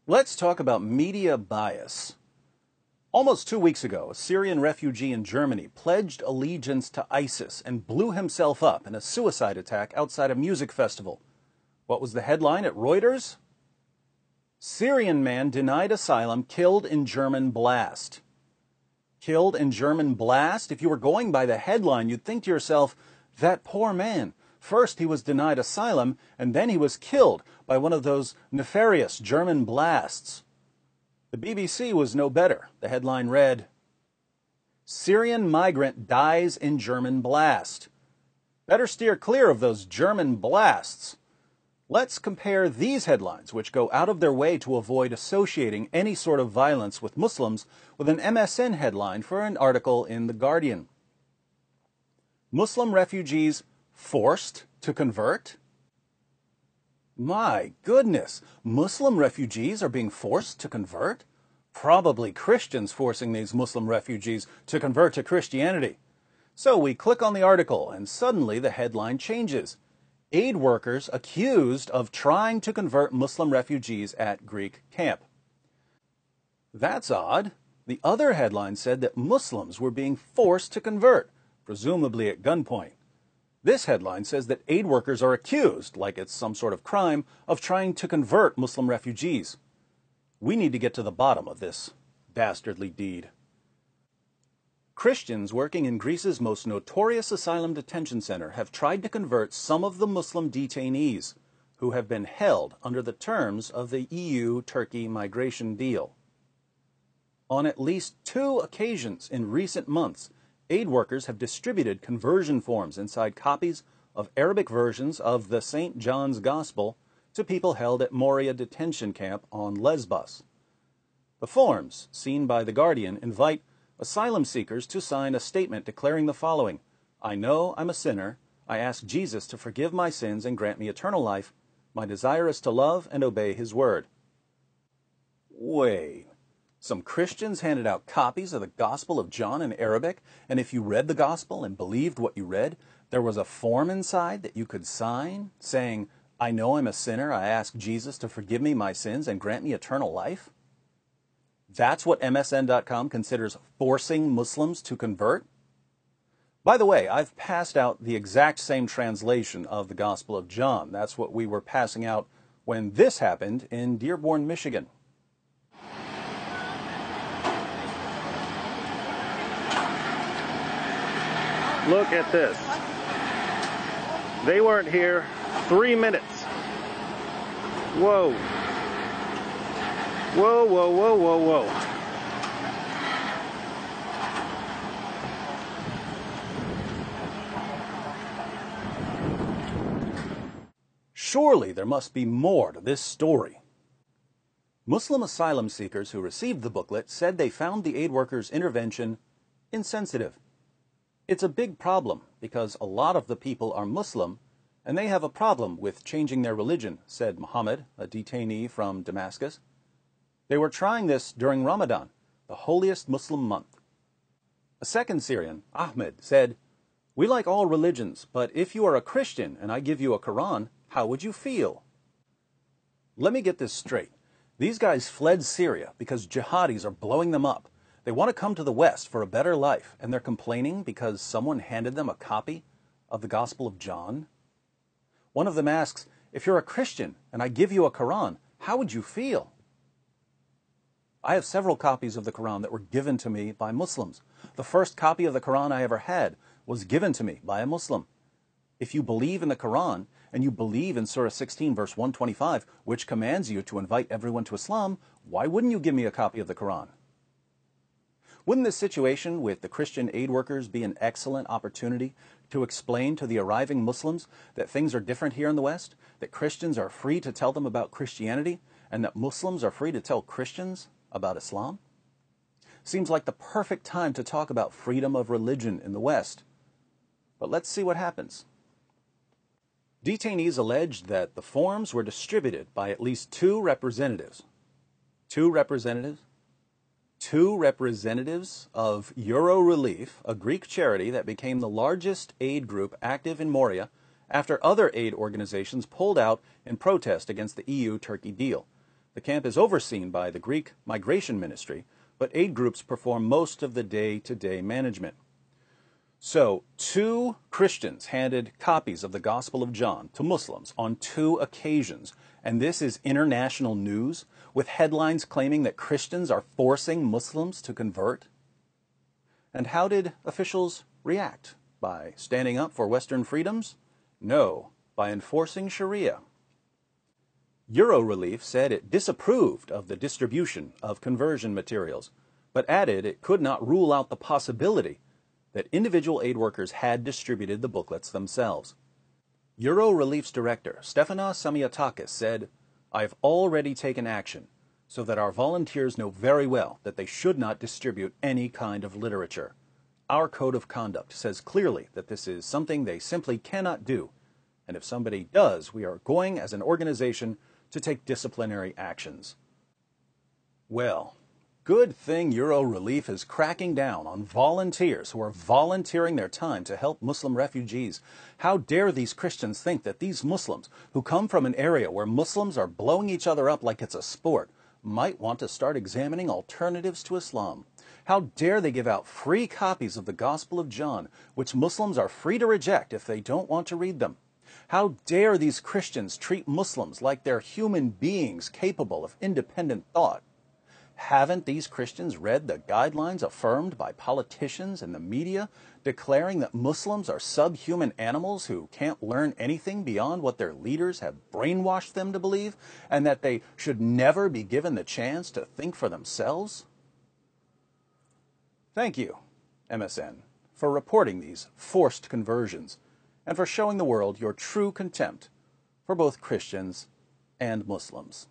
Let's talk about media bias. Almost 2 weeks ago, a Syrian refugee in Germany pledged allegiance to ISIS and blew himself up in a suicide attack outside a music festival. What was the headline at Reuters? Syrian man denied asylum, killed in German blast. Killed in German blast? If you were going by the headline, you'd think to yourself, that poor man. First he was denied asylum, and then he was killed by one of those nefarious German blasts. The BBC was no better. The headline read, Syrian migrant dies in German blast. Better steer clear of those German blasts. Let's compare these headlines, which go out of their way to avoid associating any sort of violence with Muslims, with an MSN headline for an article in The Guardian. Muslim refugees forced to convert? My goodness, Muslim refugees are being forced to convert? Probably Christians forcing these Muslim refugees to convert to Christianity. So we click on the article, and suddenly the headline changes. Aid workers accused of trying to convert Muslim refugees at Greek camp. That's odd. The other headline said that Muslims were being forced to convert, presumably at gunpoint. This headline says that aid workers are accused, like it's some sort of crime, of trying to convert Muslim refugees. We need to get to the bottom of this dastardly deed. Christians working in Greece's most notorious asylum detention center have tried to convert some of the Muslim detainees who have been held under the terms of the EU-Turkey migration deal. On at least 2 occasions in recent months, aid workers have distributed conversion forms inside copies of Arabic versions of the St. John's Gospel to people held at Moria detention camp on Lesbos. The forms, seen by The Guardian, invite asylum seekers to sign a statement declaring the following: I know I'm a sinner. I ask Jesus to forgive my sins and grant me eternal life. My desire is to love and obey his word. Wait. Some Christians handed out copies of the Gospel of John in Arabic, and if you read the Gospel and believed what you read, there was a form inside that you could sign saying, I know I'm a sinner, I ask Jesus to forgive me my sins and grant me eternal life? That's what MSN.com considers forcing Muslims to convert? By the way, I've passed out the exact same translation of the Gospel of John. That's what we were passing out when this happened in Dearborn, Michigan. Look at this. They weren't here 3 minutes. Whoa. Whoa, whoa, whoa, whoa, whoa. Surely there must be more to this story. Muslim asylum seekers who received the booklet said they found the aid workers' intervention insensitive. It's a big problem because a lot of the people are Muslim and they have a problem with changing their religion, said Muhammad, a detainee from Damascus. They were trying this during Ramadan, the holiest Muslim month. A second Syrian, Ahmed, said, We like all religions, but if you are a Christian and I give you a Quran, how would you feel? Let me get this straight. These guys fled Syria because jihadis are blowing them up. They want to come to the West for a better life, and they're complaining because someone handed them a copy of the Gospel of John? One of them asks, if you're a Christian and I give you a Quran, how would you feel? I have several copies of the Quran that were given to me by Muslims. The first copy of the Quran I ever had was given to me by a Muslim. If you believe in the Quran, and you believe in Surah 16, verse 125, which commands you to invite everyone to Islam, why wouldn't you give me a copy of the Quran? Wouldn't this situation with the Christian aid workers be an excellent opportunity to explain to the arriving Muslims that things are different here in the West, that Christians are free to tell them about Christianity, and that Muslims are free to tell Christians about Islam? Seems like the perfect time to talk about freedom of religion in the West. But let's see what happens. Detainees alleged that the forms were distributed by at least 2 representatives. 2 representatives? 2 representatives of Euro Relief, a Greek charity that became the largest aid group active in Moria after other aid organizations pulled out in protest against the EU-Turkey deal. The camp is overseen by the Greek Migration Ministry, but aid groups perform most of the day-to-day management. So, 2 Christians handed copies of the Gospel of John to Muslims on 2 occasions, and this is international news, with headlines claiming that Christians are forcing Muslims to convert. And how did officials react? By standing up for Western freedoms? No, by enforcing Sharia. Eurorelief said it disapproved of the distribution of conversion materials, but added it could not rule out the possibility that individual aid workers had distributed the booklets themselves. Eurorelief's director, Stefanos Samiotakis, said, "I've already taken action so that our volunteers know very well that they should not distribute any kind of literature. Our code of conduct says clearly that this is something they simply cannot do, and if somebody does, we are going as an organization to take disciplinary actions." Well, good thing Eurorelief is cracking down on volunteers who are volunteering their time to help Muslim refugees. How dare these Christians think that these Muslims, who come from an area where Muslims are blowing each other up like it's a sport, might want to start examining alternatives to Islam? How dare they give out free copies of the Gospel of John, which Muslims are free to reject if they don't want to read them? How dare these Christians treat Muslims like they're human beings capable of independent thought? Haven't these Christians read the guidelines affirmed by politicians and the media, declaring that Muslims are subhuman animals who can't learn anything beyond what their leaders have brainwashed them to believe, and that they should never be given the chance to think for themselves? Thank you, MSN, for reporting these forced conversions, and for showing the world your true contempt for both Christians and Muslims.